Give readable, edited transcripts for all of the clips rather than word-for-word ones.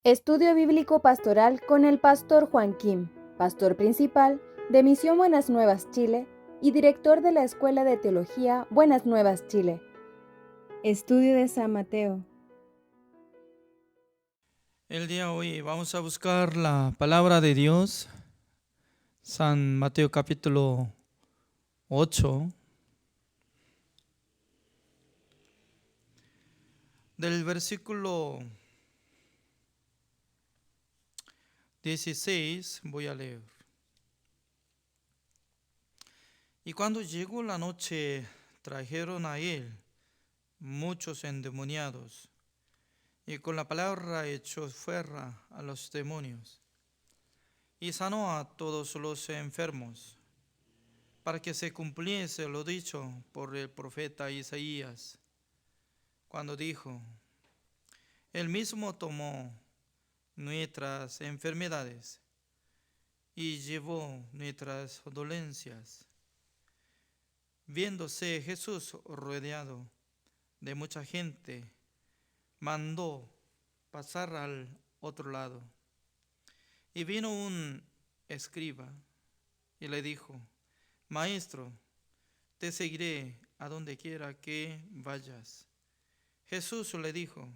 Estudio Bíblico Pastoral con el Pastor Juan Kim, Pastor Principal de Misión Buenas Nuevas Chile y Director de la Escuela de Teología Buenas Nuevas Chile. Estudio de San Mateo. El día de hoy vamos a buscar la palabra de Dios, San Mateo capítulo 8, del versículo 16 voy a leer. Y cuando llegó la noche, trajeron a él muchos endemoniados, y con la palabra echó fuera a los demonios, y sanó a todos los enfermos, para que se cumpliese lo dicho por el profeta Isaías, cuando dijo: Él mismo tomó nuestras enfermedades y llevó nuestras dolencias. Viéndose Jesús rodeado de mucha gente, mandó pasar al otro lado. Y vino un escriba y le dijo: Maestro, te seguiré a donde quiera que vayas. Jesús le dijo: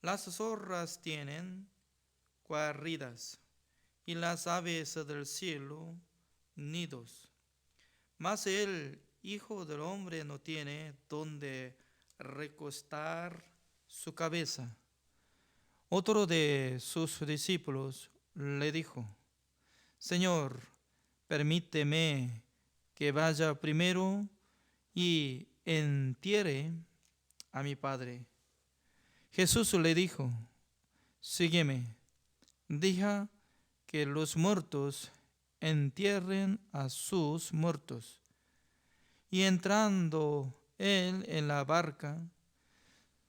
Las zorras tienen guaridas y las aves del cielo nidos, mas el Hijo del Hombre no tiene donde recostar su cabeza. Otro de sus discípulos le dijo: Señor, permíteme que vaya primero y entierre a mi Padre. Jesús le dijo: Sígueme, deja que los muertos entierren a sus muertos. Y entrando él en la barca,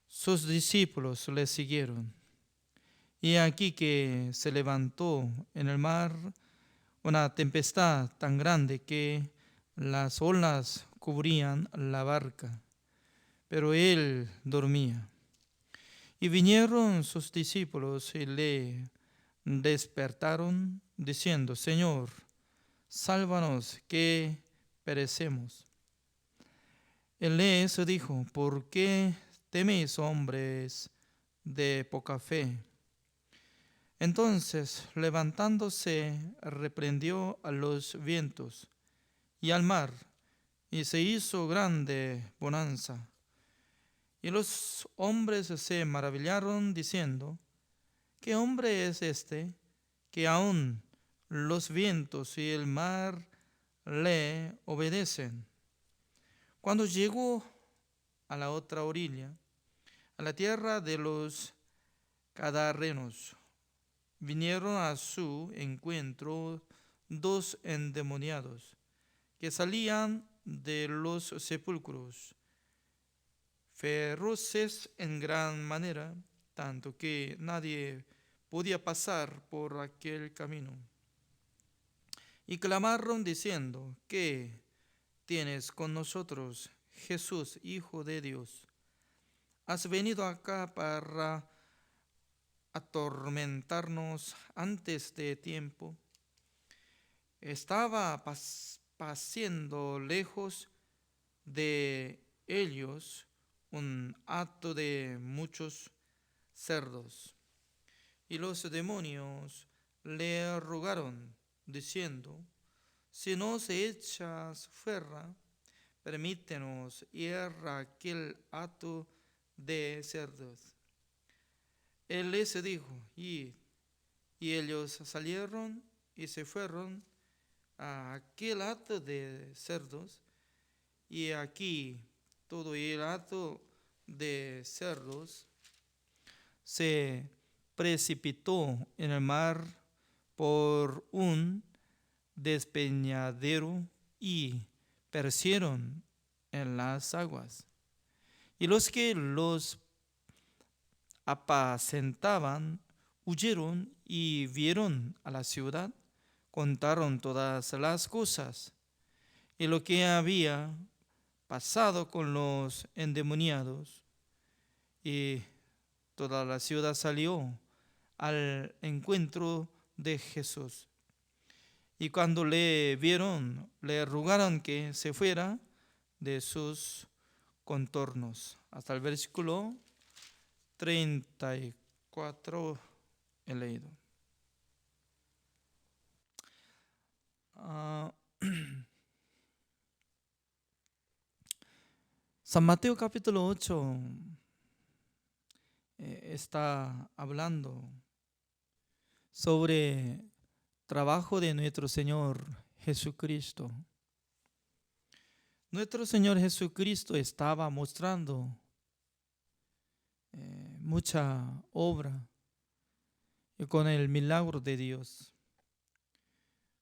sus discípulos le siguieron. Y aquí que se levantó en el mar una tempestad tan grande que las olas cubrían la barca, pero él dormía. Y vinieron sus discípulos y le despertaron, diciendo: Señor, sálvanos que perecemos. Él les dijo: ¿Por qué teméis, hombres de poca fe? Entonces, levantándose, reprendió a los vientos y al mar, y se hizo grande bonanza. Y los hombres se maravillaron, diciendo: ¿Qué hombre es este, que aun los vientos y el mar le obedecen? Cuando llegó a la otra orilla, a la tierra de los Gadarenos, vinieron a su encuentro dos endemoniados que salían de los sepulcros, feroces en gran manera, tanto que nadie podía pasar por aquel camino. Y clamaron diciendo: ¿Qué tienes con nosotros, Jesús, Hijo de Dios? ¿Has venido acá para atormentarnos antes de tiempo? Estaba pasando lejos de ellos un hato de muchos cerdos, y los demonios le rogaron, diciendo: Si nos echas fuera, permítenos ir a aquel hato de cerdos. Él les dijo: Id. Y ellos salieron y se fueron a aquel hato de cerdos, y aquí todo el hato de cerdos se precipitó en el mar por un despeñadero y perecieron en las aguas. Y los que los apacentaban huyeron y vieron a la ciudad, contaron todas las cosas y lo que había pasado con los endemoniados. Y toda la ciudad salió al encuentro de Jesús. Y cuando le vieron, le rogaron que se fuera de sus contornos. Hasta el versículo 34 he leído. San Mateo capítulo 8 está hablando sobre trabajo de nuestro Señor Jesucristo. Nuestro Señor Jesucristo estaba mostrando mucha obra y con el milagro de Dios.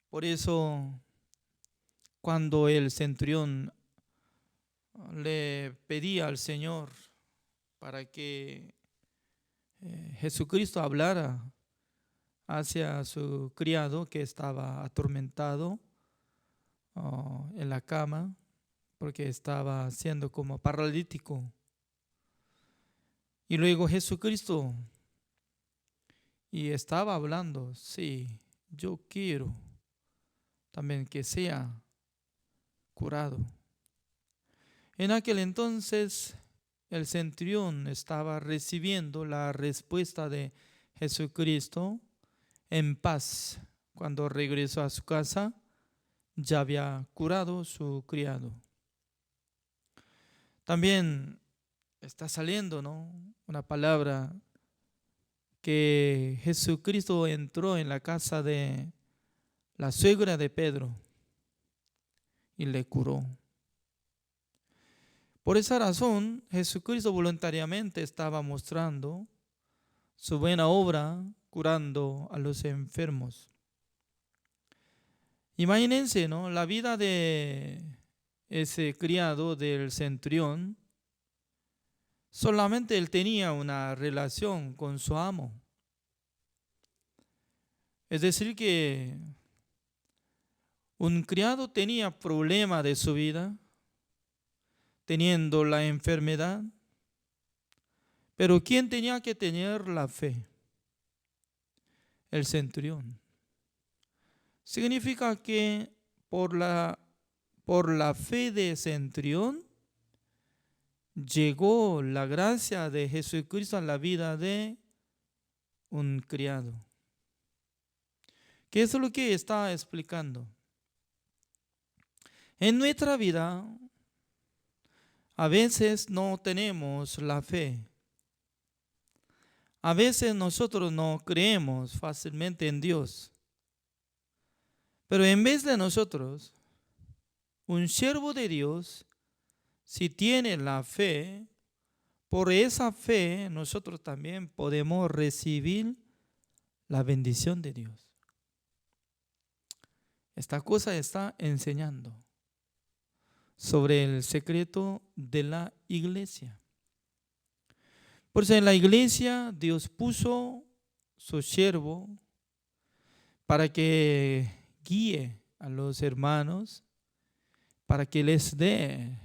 Por eso, cuando el centurión le pedía al Señor para que Jesucristo hablara hacia su criado que estaba atormentado en la cama, porque estaba siendo como paralítico. Y luego Jesucristo y estaba hablando, sí, yo quiero también que sea curado. En aquel entonces el centurión estaba recibiendo la respuesta de Jesucristo en paz. Cuando regresó a su casa, ya había curado su criado. También está saliendo, ¿no?, una palabra que Jesucristo entró en la casa de la suegra de Pedro y le curó. Por esa razón, Jesucristo voluntariamente estaba mostrando su buena obra curando a los enfermos. Imagínense, ¿no?, la vida de ese criado del centurión. Solamente él tenía una relación con su amo. Es decir, que un criado tenía problema de su vida, teniendo la enfermedad, pero ¿quién tenía que tener la fe? El centurión. Significa que por la fe de centurión llegó la gracia de Jesucristo a la vida de un criado. ¿Qué es lo que está explicando? En nuestra vida, a veces no tenemos la fe. A veces nosotros no creemos fácilmente en Dios. Pero en vez de nosotros, un siervo de Dios, si tiene la fe, por esa fe nosotros también podemos recibir la bendición de Dios. Esta cosa está enseñando sobre el secreto de la iglesia. Por eso en la iglesia Dios puso su siervo para que guíe a los hermanos, para que les dé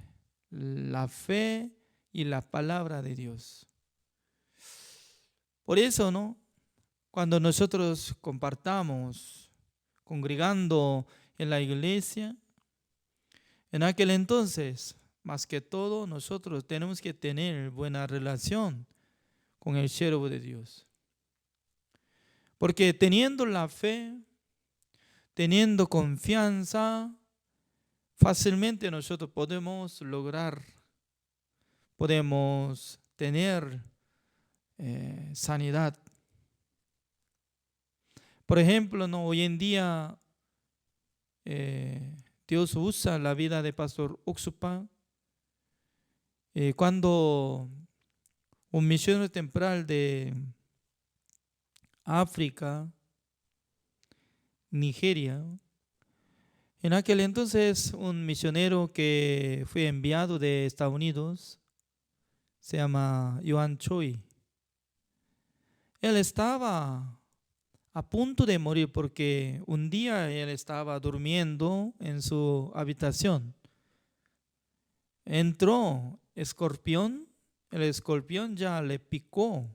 la fe y la palabra de Dios. Por eso, ¿no?, cuando nosotros compartamos, congregando en la iglesia, en aquel entonces, más que todo, nosotros tenemos que tener buena relación con el siervo de Dios. Porque teniendo la fe, teniendo confianza, fácilmente nosotros podemos lograr, podemos tener sanidad. Por ejemplo, ¿no?, hoy en día Dios usa la vida de Pastor Oxupa. Cuando un misionero temporal de África, Nigeria, en aquel entonces un misionero que fue enviado de Estados Unidos, se llama Joan Choi. Él estaba a punto de morir porque un día él estaba durmiendo en su habitación. Entró escorpión, el escorpión ya le picó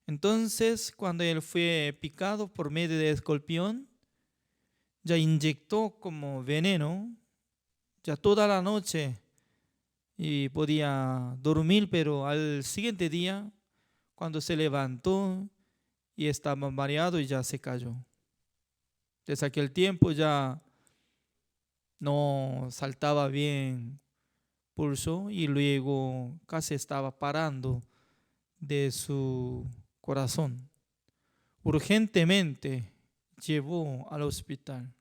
Entonces, cuando él fue picado por medio de escorpión, ya inyectó como veneno, ya toda la noche y podía dormir, pero al siguiente día, cuando se levantó y estaba mareado y ya se cayó. Desde aquel tiempo ya no saltaba bien pulso y luego casi estaba parando de su corazón. Urgentemente llevó al hospital.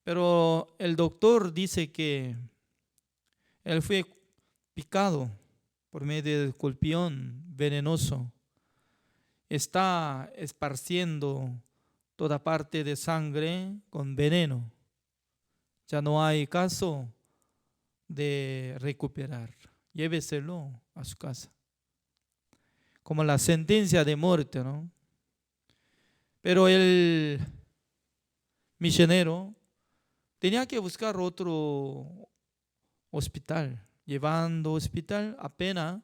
Pero el doctor dice que él fue picado por medio del escorpión venenoso. Está esparciendo toda parte de sangre con veneno. Ya no hay caso de recuperar. Lléveselo a su casa. Como la sentencia de muerte, ¿no? Pero el misionero tenía que buscar otro hospital. Llevando hospital, apenas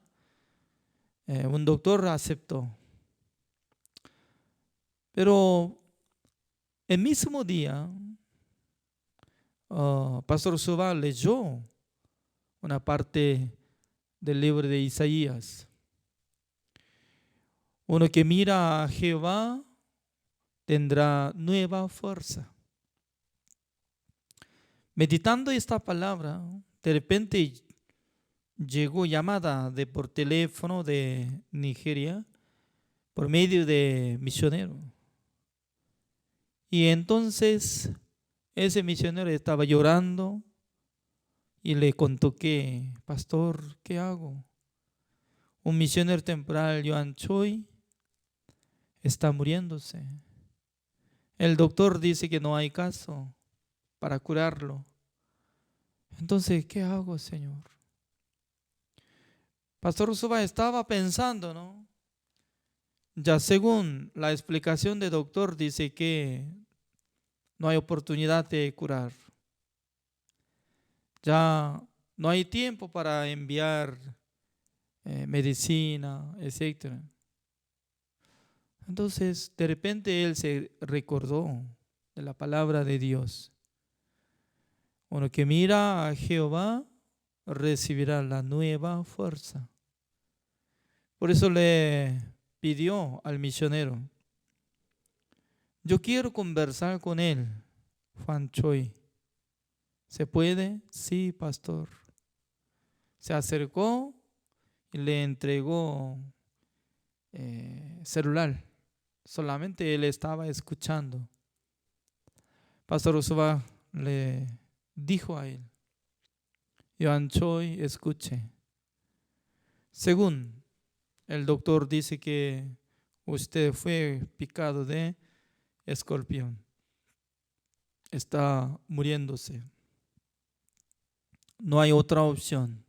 un doctor aceptó. Pero el mismo día, Pastor Suba leyó una parte del libro de Isaías. Uno que mira a Jehová tendrá nueva fuerza. Meditando esta palabra, de repente llegó llamada por teléfono de Nigeria por medio de misionero. Y entonces ese misionero estaba llorando y le contó que, pastor, ¿qué hago? Un misionero temporal, Joan Choi, está muriéndose. El doctor dice que no hay caso para curarlo. Entonces, ¿qué hago, Señor? Pastor Usuba estaba pensando, ¿no? Ya según la explicación del doctor, dice que no hay oportunidad de curar. Ya no hay tiempo para enviar medicina, etc. Entonces, de repente él se recordó de la palabra de Dios. Uno que mira a Jehová recibirá la nueva fuerza. Por eso le pidió al misionero: yo quiero conversar con él, Juan Choi. ¿Se puede? Sí, pastor. Se acercó y le entregó celular. Solamente él estaba escuchando. Pastor Usuba le dijo a él: Joan Choi, escuche. Según el doctor dice que usted fue picado de escorpión. Está muriéndose. No hay otra opción.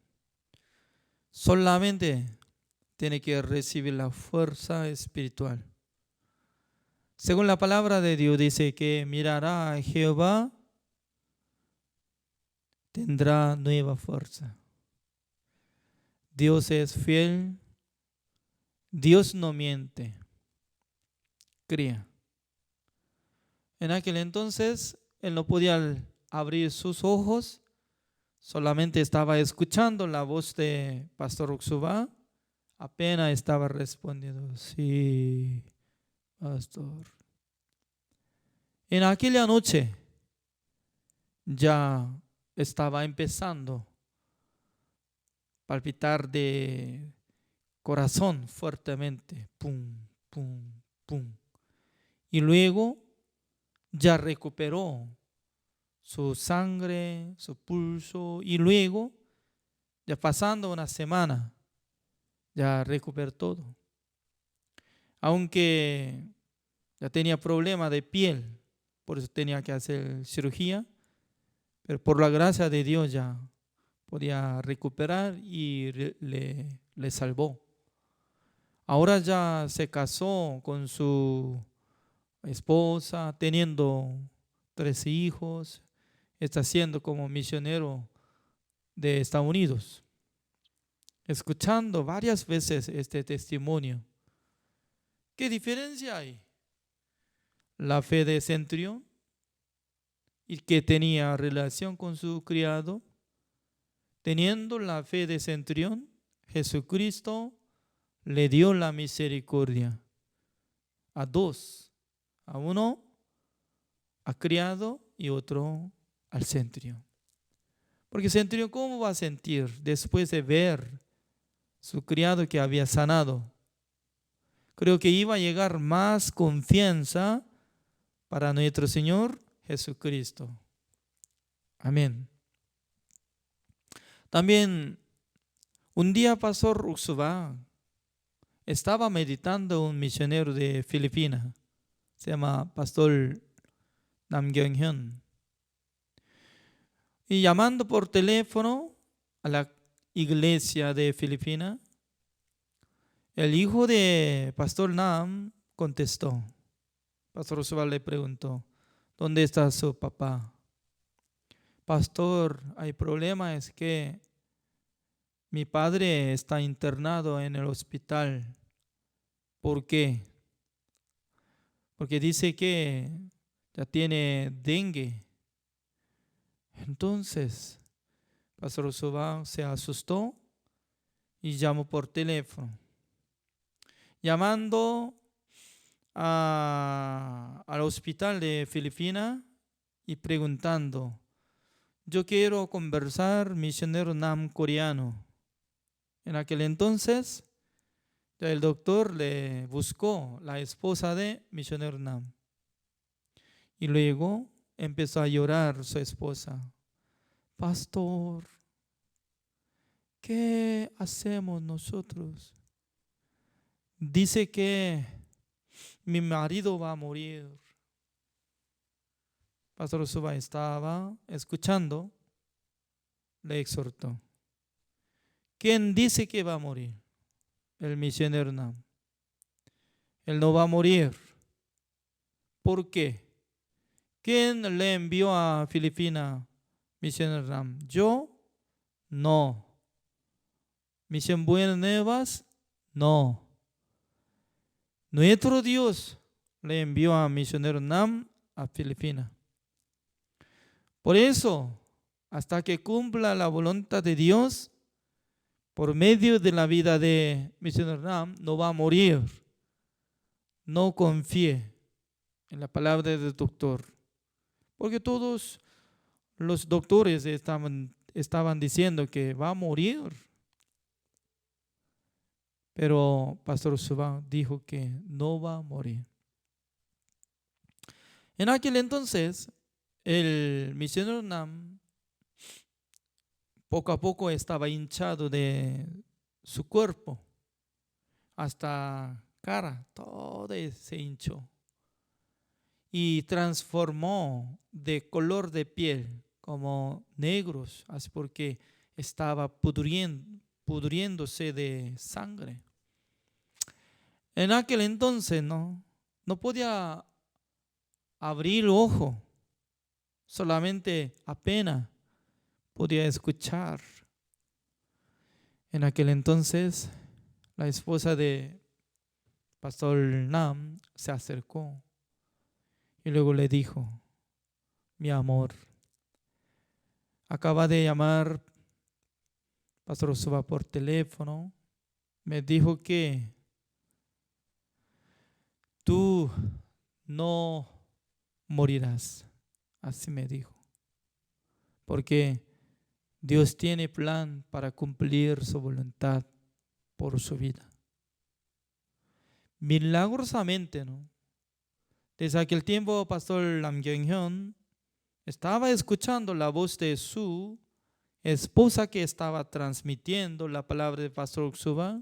Solamente tiene que recibir la fuerza espiritual. Según la palabra de Dios dice que mirará a Jehová, tendrá nueva fuerza. Dios es fiel, Dios no miente, cría. En aquel entonces él no podía abrir sus ojos, solamente estaba escuchando la voz de Pastor Uxuba, apenas estaba respondiendo: sí, pastor. En aquella noche ya estaba empezando a palpitar de corazón fuertemente, pum, pum, pum. Y luego ya recuperó su sangre, su pulso, y luego, ya pasando una semana, ya recuperó todo. Aunque ya tenía problema de piel, por eso tenía que hacer cirugía, pero por la gracia de Dios ya podía recuperar y le salvó. Ahora ya se casó con su esposa, teniendo 3 hijos, está siendo como misionero de Estados Unidos. Escuchando varias veces este testimonio, ¿Qué diferencia hay? La fe de centurión, y que tenía relación con su criado, teniendo la fe de centurión, Jesucristo le dio la misericordia a dos, a uno a criado y otro al centurión. Porque el centurión, ¿cómo va a sentir después de ver su criado que había sanado? Creo que iba a llegar más confianza para nuestro Señor Jesucristo. Amén. También un día Pastor Uxubá estaba meditando un misionero de Filipinas, se llama Pastor Nam Kyung-hyun, y llamando por teléfono a la iglesia de Filipinas, el hijo de Pastor Nam contestó. Pastor Uxubá le preguntó, ¿dónde está su papá? Pastor, hay problema, es que mi padre está internado en el hospital. ¿Por qué? Porque dice que ya tiene dengue. Entonces, Pastor Uxubá se asustó y llamó por teléfono. Llamando al hospital de Filipinas y preguntando, yo quiero conversar misionero Nam coreano. En aquel entonces, el doctor le buscó la esposa de misionero Nam. Y luego empezó a llorar su esposa. Pastor, ¿qué hacemos nosotros? Dice que mi marido va a morir. Pastor Uxubá estaba escuchando, le exhortó. ¿Quién dice que va a morir? El misionero Nam. Él no va a morir. ¿Por qué? ¿Quién le envió a Filipinas, misionero Nam? ¿Yo? No. ¿Misión Buenas Nuevas? No. Nuestro Dios le envió a misionero Nam a Filipinas. Por eso, hasta que cumpla la voluntad de Dios, por medio de la vida de misionero Nam, no va a morir. No confíe en la palabra del doctor. Porque todos los doctores estaban diciendo que va a morir. Pero Pastor Uxubá dijo que no va a morir. En aquel entonces, el misionero Nam poco a poco estaba hinchado de su cuerpo, hasta cara, todo se hinchó y transformó de color de piel como negros, así porque estaba pudriéndose de sangre. En aquel entonces no podía abrir el ojo, solamente apenas podía escuchar. En aquel entonces, la esposa de Pastor Nam se acercó y luego le dijo, mi amor, acaba de llamar Pastor Uxubá por teléfono, me dijo que tú no morirás, así me dijo, porque Dios tiene plan para cumplir su voluntad por su vida. Milagrosamente, ¿no? Desde aquel tiempo, Pastor Nam Kyung-hyun estaba escuchando la voz de su esposa que estaba transmitiendo la palabra de Pastor Uxubá.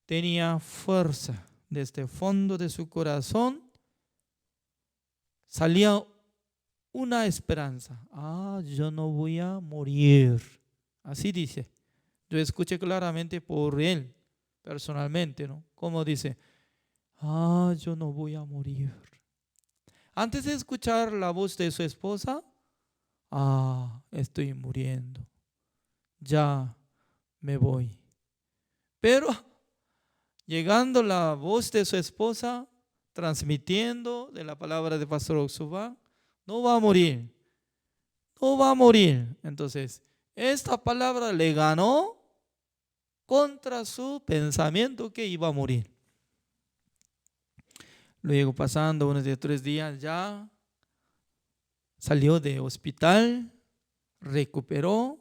Tenía fuerza desde el fondo de su corazón. Salía una esperanza. Yo no voy a morir. Así dice. Yo escuché claramente por él, personalmente, ¿no? Como dice, yo no voy a morir. Antes de escuchar la voz de su esposa, estoy muriendo. Ya me voy. Pero llegando la voz de su esposa, transmitiendo de la palabra de Pastor Oxubá, no va a morir, no va a morir. Entonces, esta palabra le ganó contra su pensamiento que iba a morir. Luego, pasando unos 3 días, ya salió de hospital, recuperó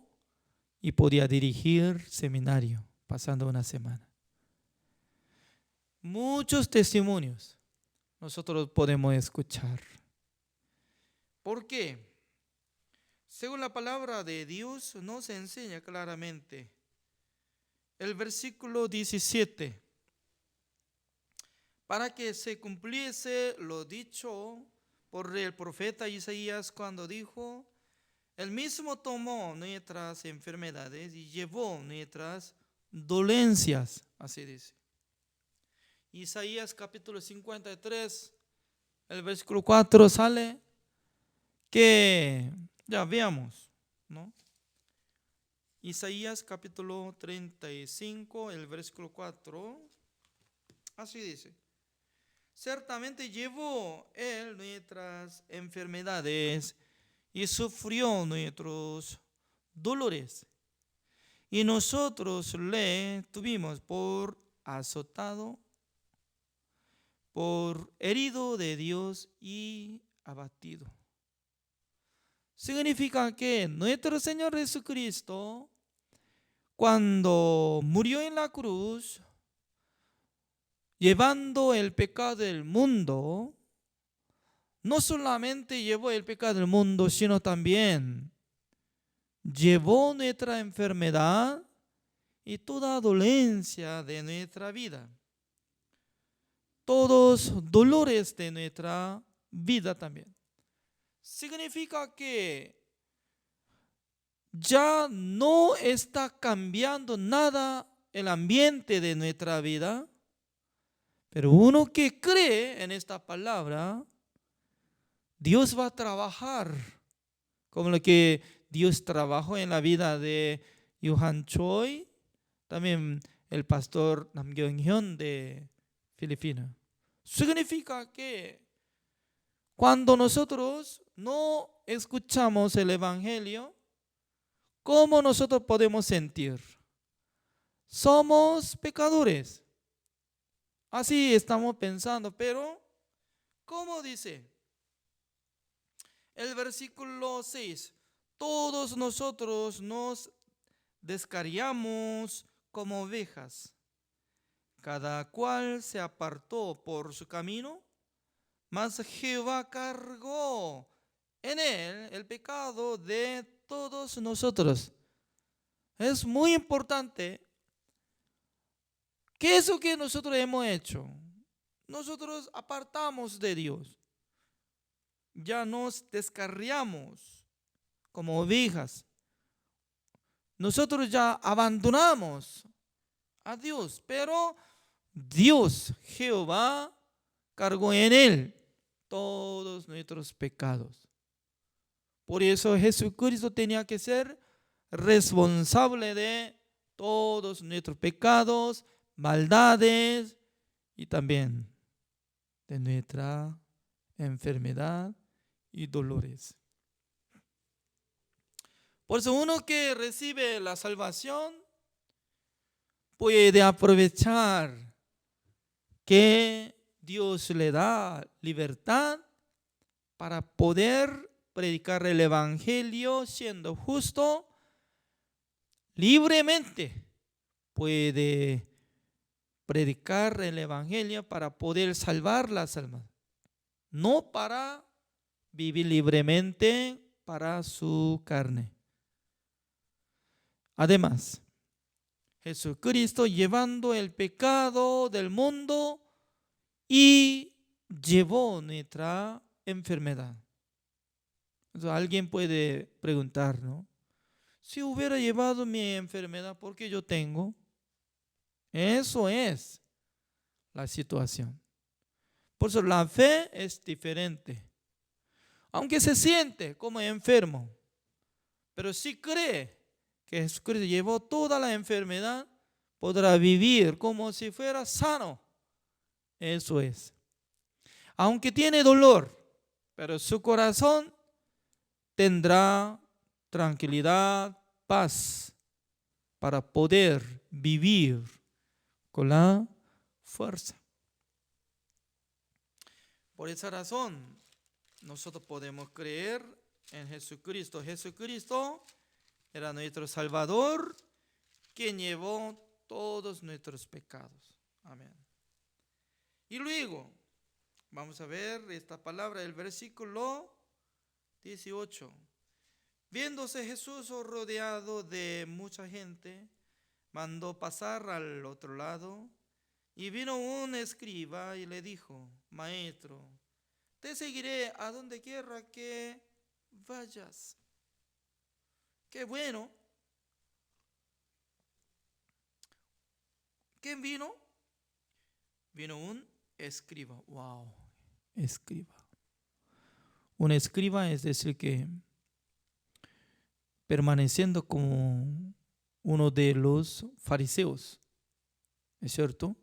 y podía dirigir seminario, pasando una semana. Muchos testimonios nosotros podemos escuchar. ¿Por qué? Según la palabra de Dios nos enseña claramente. El versículo 17. Para que se cumpliese lo dicho por el profeta Isaías cuando dijo: Él mismo tomó nuestras enfermedades y llevó nuestras dolencias. Así dice. Isaías capítulo 53, el versículo 4 sale que, ya veamos, ¿no? Isaías capítulo 35, el versículo 4, así dice: Ciertamente llevó Él nuestras enfermedades y sufrió nuestros dolores, y nosotros le tuvimos por azotado, por herido de Dios y abatido. Significa que nuestro Señor Jesucristo, cuando murió en la cruz, llevando el pecado del mundo, no solamente llevó el pecado del mundo, sino también llevó nuestra enfermedad y toda dolencia de nuestra vida. Todos dolores de nuestra vida también. Significa que ya no está cambiando nada el ambiente de nuestra vida, pero uno que cree en esta palabra, Dios va a trabajar como lo que Dios trabajó en la vida de Johan Choi, también el pastor Nam Kyung-hyun de Filipinas. Significa que cuando nosotros no escuchamos el evangelio, ¿cómo nosotros podemos sentir? Somos pecadores. Así estamos pensando, pero ¿cómo dice? El versículo 6, todos nosotros nos descarriamos como ovejas, cada cual se apartó por su camino, mas Jehová cargó en él el pecado de todos nosotros. Es muy importante. ¿Qué es lo que nosotros hemos hecho? Nosotros apartamos de Dios. Ya nos descarriamos como ovejas. Nosotros ya abandonamos a Dios, pero Dios, Jehová, cargó en él todos nuestros pecados. Por eso Jesucristo tenía que ser responsable de todos nuestros pecados, maldades y también de nuestra enfermedad y dolores. Por eso uno que recibe la salvación puede aprovechar que Dios le da libertad para poder predicar el evangelio siendo justo, libremente puede predicar el evangelio para poder salvar las almas, no para vivir libremente para su carne. Además, Jesucristo llevando el pecado del mundo y llevó nuestra enfermedad. Entonces, alguien puede preguntar, ¿no? Si hubiera llevado mi enfermedad, ¿por qué yo tengo? Eso es la situación. Por eso la fe es diferente. Aunque se siente como enfermo, pero si cree que Jesucristo llevó toda la enfermedad, podrá vivir como si fuera sano. Eso es. Aunque tiene dolor, pero su corazón tendrá tranquilidad, paz, para poder vivir con la fuerza. Por esa razón, nosotros podemos creer en Jesucristo. Jesucristo era nuestro Salvador, quien llevó todos nuestros pecados. Amén. Y luego, vamos a ver esta palabra, el versículo 18. Viéndose Jesús rodeado de mucha gente, mandó pasar al otro lado, y vino un escriba y le dijo: Maestro, te seguiré a donde quiera que vayas. Qué bueno. ¿Quién vino? Vino un escriba. Wow, escriba. Un escriba es decir que permaneciendo como uno de los fariseos, ¿es cierto?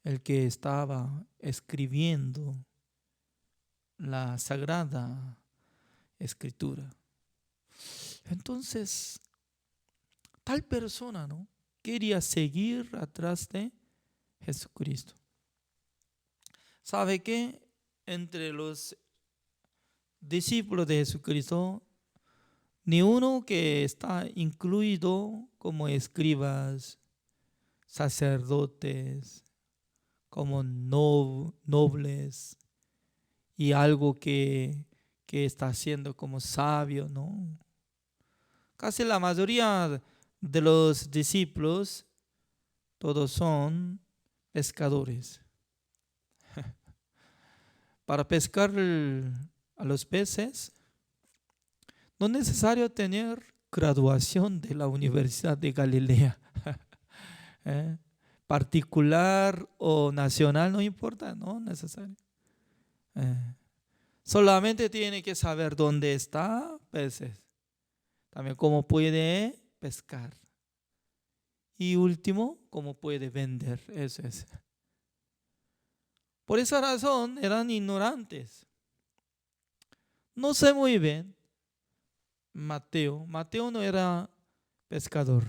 El que estaba escribiendo la Sagrada Escritura. Entonces, tal persona, ¿no?, quería seguir atrás de Jesucristo. ¿Sabe qué? Entre los discípulos de Jesucristo, ni uno que está incluido como escribas, sacerdotes, como nobles, y algo que está haciendo como sabio, ¿no? Casi la mayoría de los discípulos, todos son pescadores. Para pescar a los peces, no es necesario tener graduación de la Universidad de Galilea. Particular o nacional, no importa, no es necesario. Solamente tiene que saber dónde está peces, también cómo puede pescar, y último, cómo puede vender. Eso es. Por esa razón eran ignorantes. No sé muy bien. Mateo no era pescador,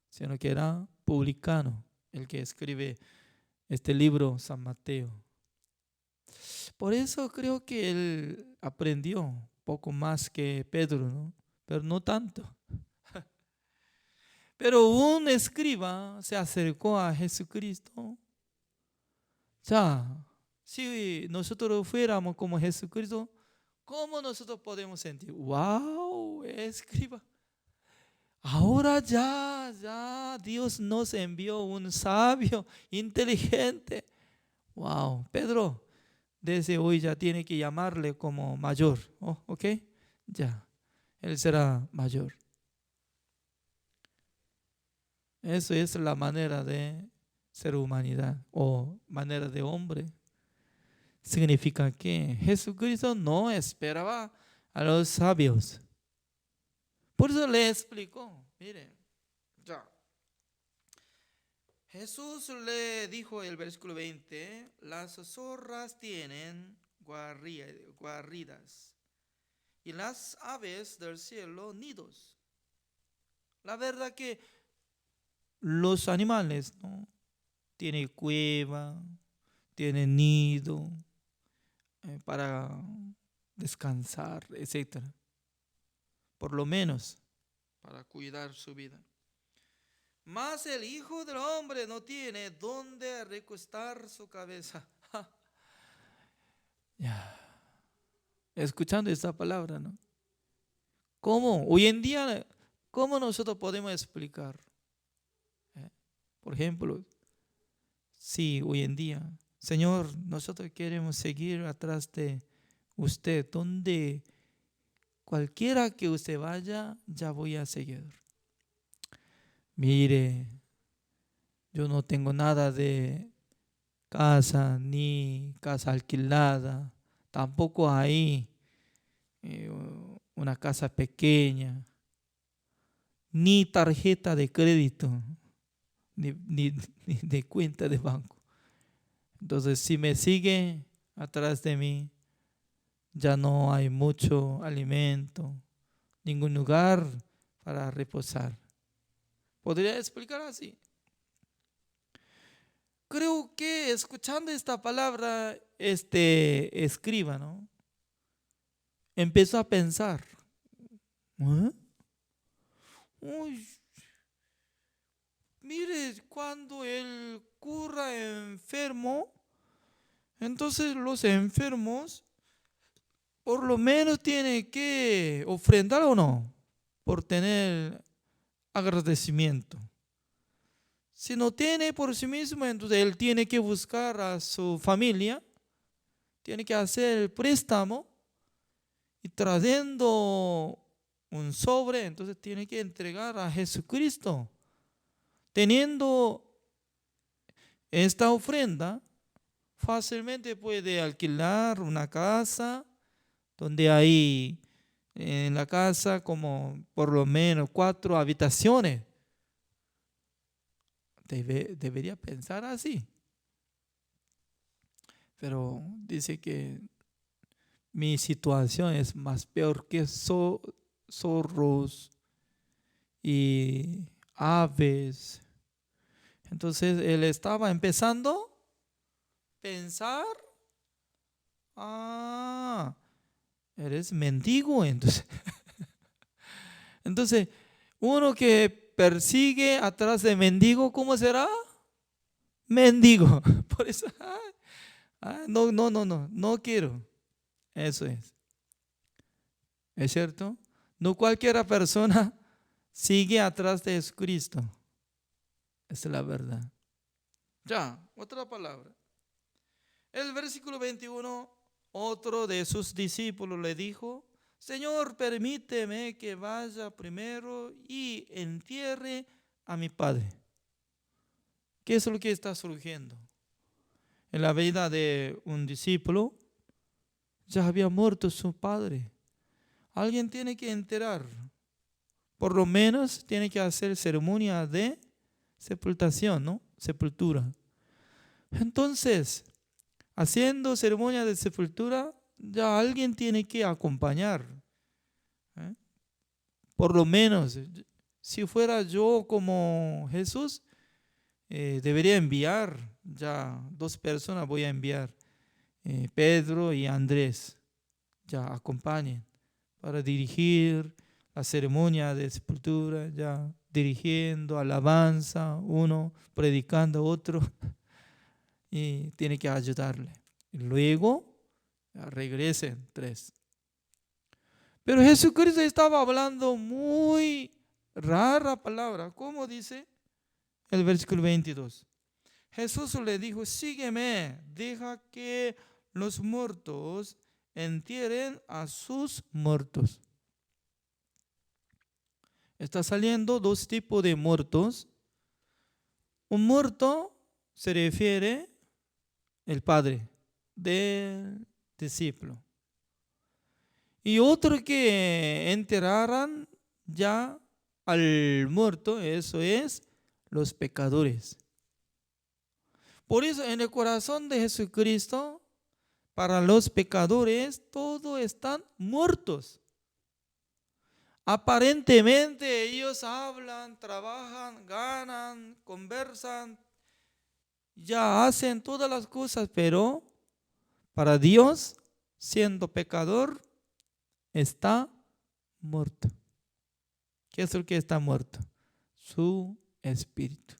sino que era publicano, el que escribe este libro, San Mateo. Por eso creo que él aprendió poco más que Pedro, ¿no? Pero no tanto. Pero un escriba se acercó a Jesucristo. Ya, si nosotros fuéramos como Jesucristo, ¿cómo nosotros podemos sentir? ¡Wow! Escriba. Ahora ya Dios nos envió un sabio, inteligente. ¡Wow! Pedro, desde hoy ya tiene que llamarle como mayor. Oh, ¿ok? Ya, él será mayor. Eso es la manera de ser humanidad o manera de hombre. Significa que Jesucristo no esperaba a los sabios. Por eso le explicó. Miren, ya. Jesús le dijo en el versículo 20: las zorras tienen guaridas y las aves del cielo nidos. La verdad que los animales, ¿no?, tienen cueva, tienen nido para descansar, etcétera. Por lo menos para cuidar su vida. Mas el Hijo del Hombre no tiene dónde recostar su cabeza. Ya. Escuchando esta palabra, ¿no? ¿Cómo? Hoy en día, ¿cómo nosotros podemos explicar? Por ejemplo, si hoy en día, Señor, nosotros queremos seguir atrás de usted, donde cualquiera que usted vaya, ya voy a seguir. Mire, yo no tengo nada de casa, ni casa alquilada, tampoco hay una casa pequeña, ni tarjeta de crédito. ni de cuenta de banco. Entonces, si me sigue atrás de mí, ya no hay mucho alimento, ningún lugar para reposar. Podría explicar así. Creo que escuchando esta palabra, este escriba, ¿no?, empezó a pensar, ¿eh? Uy, mire, cuando el cura enfermo, entonces los enfermos por lo menos tienen que ofrendar o no, por tener agradecimiento. Si no tiene por sí mismo, entonces él tiene que buscar a su familia, tiene que hacer el préstamo y trayendo un sobre, entonces tiene que entregar a Jesucristo. Teniendo esta ofrenda, fácilmente puede alquilar una casa donde hay en la casa como por lo menos 4 habitaciones. Debería pensar así. Pero dice que mi situación es más peor que zorros y aves. Entonces él estaba empezando a pensar, eres mendigo entonces. Entonces, uno que persigue atrás de mendigo, ¿cómo será? Mendigo. Por eso, no quiero. Eso es. ¿Es cierto? No cualquiera persona sigue atrás de Jesucristo. Esa es la verdad. Ya, otra palabra. El versículo 21, otro de sus discípulos le dijo, Señor, permíteme que vaya primero y entierre a mi padre. ¿Qué es lo que está surgiendo? En la vida de un discípulo, ya había muerto su padre. Alguien tiene que enterrar. Por lo menos tiene que hacer ceremonia de sepultación, ¿no? Sepultura. Entonces, haciendo ceremonia de sepultura, ya alguien tiene que acompañar. Por lo menos, si fuera yo como Jesús, debería enviar, ya 2 personas voy a enviar, Pedro y Andrés, ya acompañen para dirigir la ceremonia de sepultura, ya dirigiendo alabanza, uno predicando, otro, y tiene que ayudarle. Y luego regresen 3. Pero Jesucristo estaba hablando muy rara palabra. ¿Cómo dice el versículo 22? Jesús le dijo, sígueme, deja que los muertos entierren a sus muertos. Está saliendo 2 tipos de muertos. Un muerto se refiere al padre del discípulo. Y otro que enterraran ya al muerto, eso es los pecadores. Por eso en el corazón de Jesucristo, para los pecadores, todos están muertos. Aparentemente ellos hablan, trabajan, ganan, conversan, ya hacen todas las cosas, pero para Dios, siendo pecador, está muerto. ¿Qué es lo que está muerto? Su espíritu.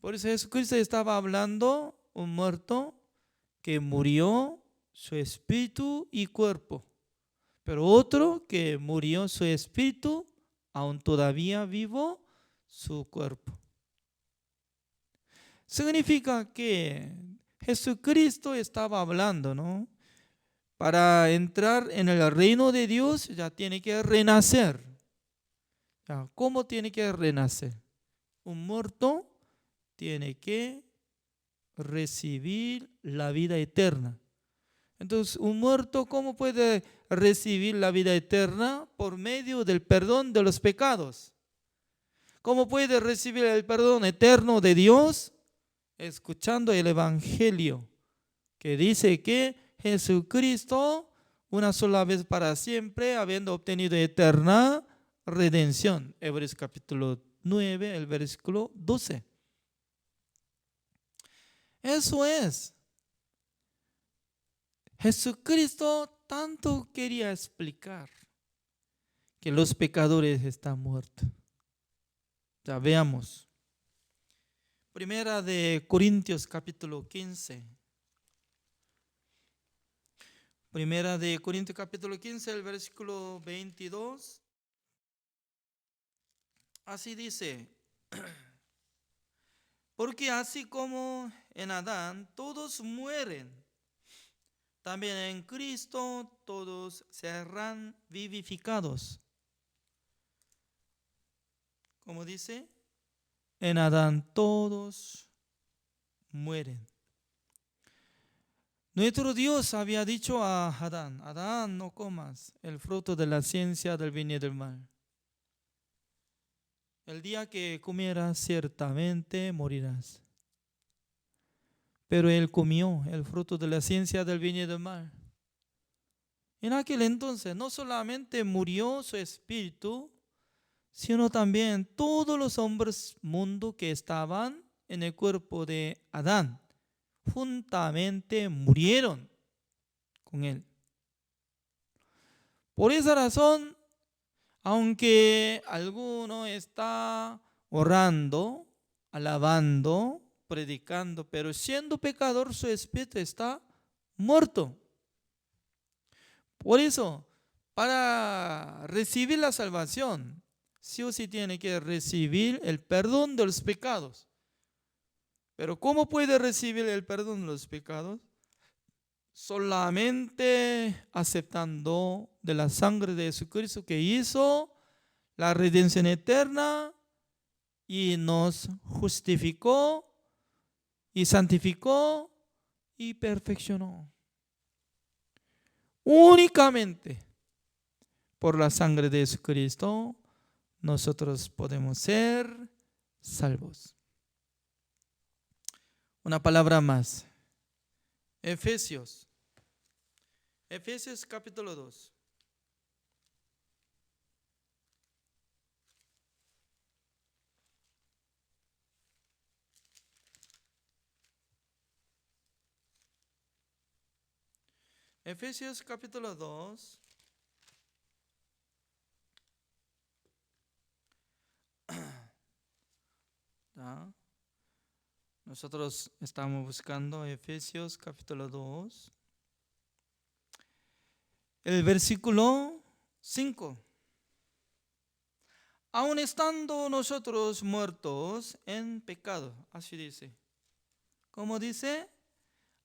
Por eso Jesucristo estaba hablando un muerto que murió su espíritu y cuerpo, pero otro que murió su espíritu, aún todavía vivo su cuerpo. Significa que Jesucristo estaba hablando, ¿no? Para entrar en el reino de Dios ya tiene que renacer. ¿Cómo tiene que renacer? Un muerto tiene que recibir la vida eterna. Entonces, un muerto, ¿cómo puede recibir la vida eterna? Por medio del perdón de los pecados. ¿Cómo puede recibir el perdón eterno de Dios? Escuchando el Evangelio, que dice que Jesucristo, una sola vez para siempre, habiendo obtenido eterna redención. Hebreos capítulo 9, el versículo 12. Eso es. Jesucristo tanto quería explicar que los pecadores están muertos. Ya veamos. Primera de Corintios capítulo 15. Primera de Corintios capítulo 15, el versículo 22. Así dice: porque así como en Adán todos mueren, también en Cristo todos serán vivificados. ¿Cómo dice? En Adán todos mueren. Nuestro Dios había dicho a Adán: Adán, no comas el fruto de la ciencia del bien y del mal. El día que comieras, ciertamente morirás. Pero él comió el fruto de la ciencia del bien y del mal. En aquel entonces no solamente murió su espíritu, sino también todos los hombres mundo que estaban en el cuerpo de Adán, juntamente murieron con él. Por esa razón, aunque alguno está orando, alabando, predicando, pero siendo pecador, su espíritu está muerto. Por eso, para recibir la salvación, sí o sí tiene que recibir el perdón de los pecados. Pero ¿cómo puede recibir el perdón de los pecados? Solamente aceptando de la sangre de Jesucristo, que hizo la redención eterna y nos justificó y santificó y perfeccionó. Únicamente por la sangre de Jesucristo nosotros podemos ser salvos. Una palabra más. Efesios capítulo 2. Efesios capítulo 2. ¿Ya? Nosotros estamos buscando Efesios capítulo 2. El versículo 5. Aun estando nosotros muertos en pecado. Así dice. ¿Cómo dice?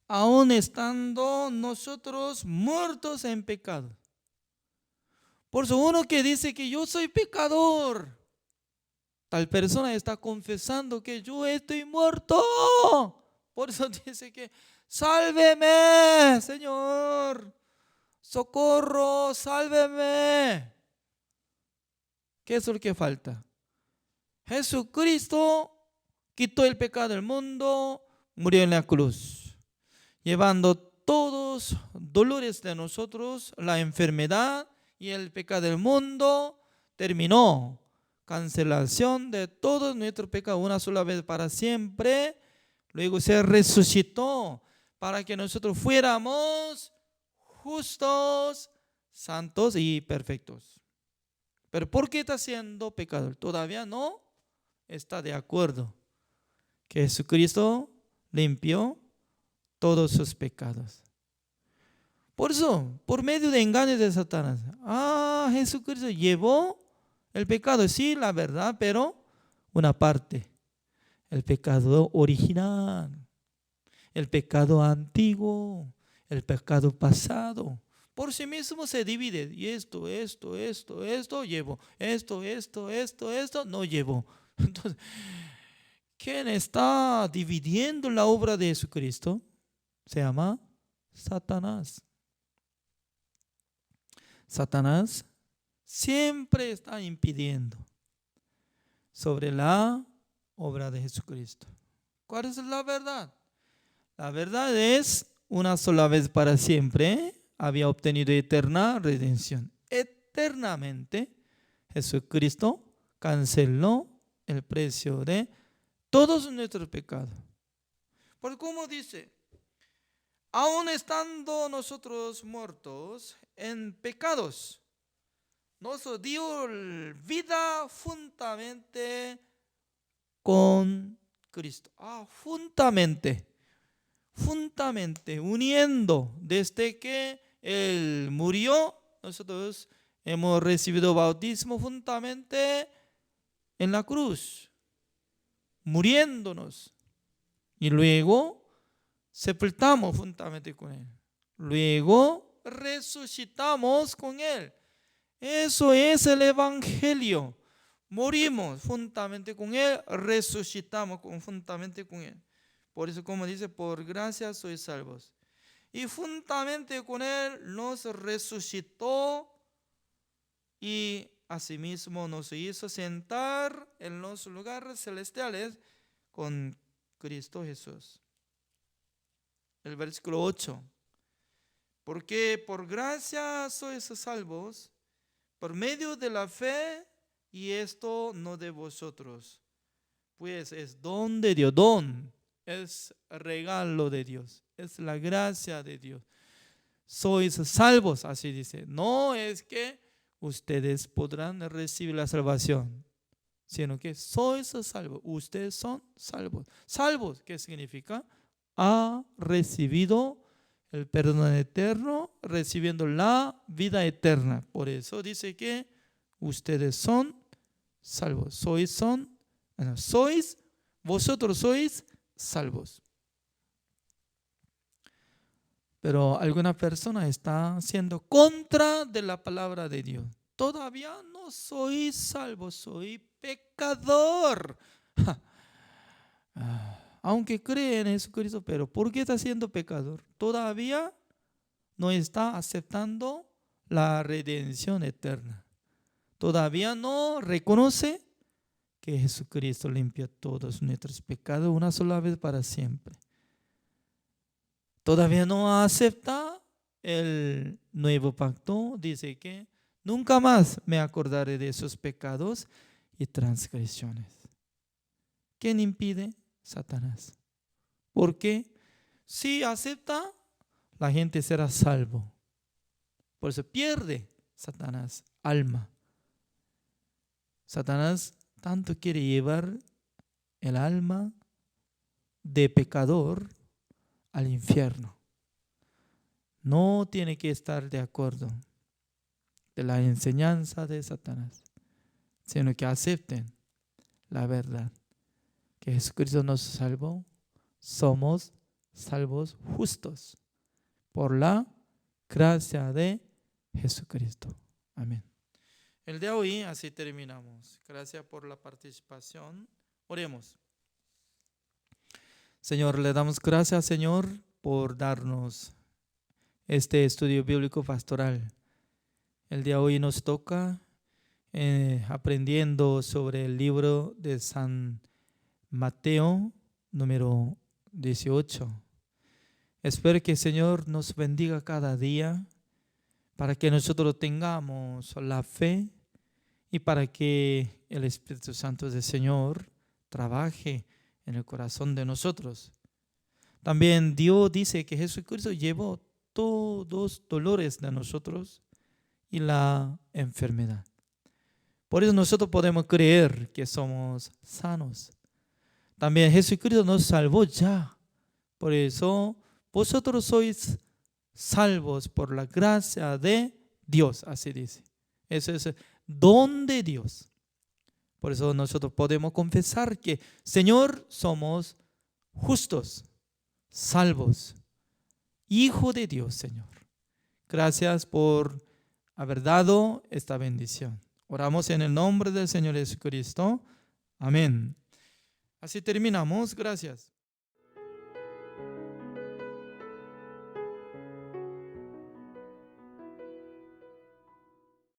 Aun estando nosotros muertos en pecado. Por eso uno que dice que yo soy pecador, tal persona está confesando que yo estoy muerto. Por eso dice que sálveme, Señor. Socorro, sálveme. ¿Qué es lo que falta? Jesucristo quitó el pecado del mundo, murió en la cruz, llevando todos dolores de nosotros, la enfermedad y el pecado del mundo. Terminó. Cancelación de todos nuestros pecados una sola vez para siempre. Luego se resucitó para que nosotros fuéramos justos, santos y perfectos. Pero ¿por qué está siendo pecador? Todavía no está de acuerdo que Jesucristo limpió todos sus pecados. Por eso, por medio de engaños de Satanás, Jesucristo llevó el pecado, sí, la verdad, pero una parte, el pecado original, el pecado antiguo, el pecado pasado. Por sí mismo se divide, y esto llevo, esto no llevo. Entonces, ¿quién está dividiendo la obra de Jesucristo? Se llama Satanás. Satanás siempre está impidiendo. sobre la obra de Jesucristo. ¿Cuál es la verdad? La verdad es, una sola vez para siempre había obtenido eterna redención. Eternamente Jesucristo canceló el precio de todos nuestros pecados. Porque como dice, aun estando nosotros muertos en pecados, nos dio vida juntamente con Cristo. Juntamente, uniendo, desde que Él murió, nosotros hemos recibido bautismo juntamente en la cruz, muriéndonos. Y luego sepultamos juntamente con Él. Luego resucitamos con Él. Eso es el Evangelio. Morimos juntamente con Él, resucitamos juntamente con Él. Por eso, como dice, por gracia sois salvos. Y juntamente con Él nos resucitó y asimismo nos hizo sentar en los lugares celestiales con Cristo Jesús. El versículo 8. Porque por gracia sois salvos por medio de la fe, y esto no de vosotros, pues es don de Dios. Don es regalo de Dios, es la gracia de Dios. Sois salvos, así dice. No es que ustedes podrán recibir la salvación, sino que sois salvos. Ustedes son salvos. Salvos, ¿qué significa? Ha recibido el perdón eterno, recibiendo la vida eterna. Por eso dice que ustedes son salvos. Vosotros sois salvos. Pero alguna persona está siendo contra de la palabra de Dios. Todavía no soy salvo, soy pecador. Aunque cree en Jesucristo, pero ¿por qué está siendo pecador? Todavía no está aceptando la redención eterna. Todavía no reconoce que Jesucristo limpia todos nuestros pecados una sola vez para siempre. Todavía no acepta el nuevo pacto. Dice que nunca más me acordaré de esos pecados y transgresiones. ¿Quién impide? Satanás. Porque si acepta, la gente será salvo. Por eso pierde Satanás alma. Satanás tanto quiere llevar el alma de pecador al infierno. No tiene que estar de acuerdo de la enseñanza de Satanás, sino que acepten la verdad, que Jesucristo nos salvó. Somos salvos justos por la gracia de Jesucristo. Amén. El de hoy así terminamos. Gracias por la participación. Oremos. Señor, le damos gracias, Señor, por darnos este estudio bíblico pastoral. El día de hoy nos toca aprendiendo sobre el libro de San Mateo, número 18. Espero que el Señor nos bendiga cada día para que nosotros tengamos la fe y para que el Espíritu Santo del Señor trabaje en el corazón de nosotros. También Dios dice que Jesucristo llevó todos dolores de nosotros y la enfermedad. Por eso nosotros podemos creer que somos sanos. También Jesucristo nos salvó ya. Por eso vosotros sois salvos por la gracia de Dios, así dice. Eso es don de Dios. Por eso nosotros podemos confesar que, Señor, somos justos, salvos, hijo de Dios, Señor. Gracias por haber dado esta bendición. Oramos en el nombre del Señor Jesucristo. Amén. Así terminamos. Gracias.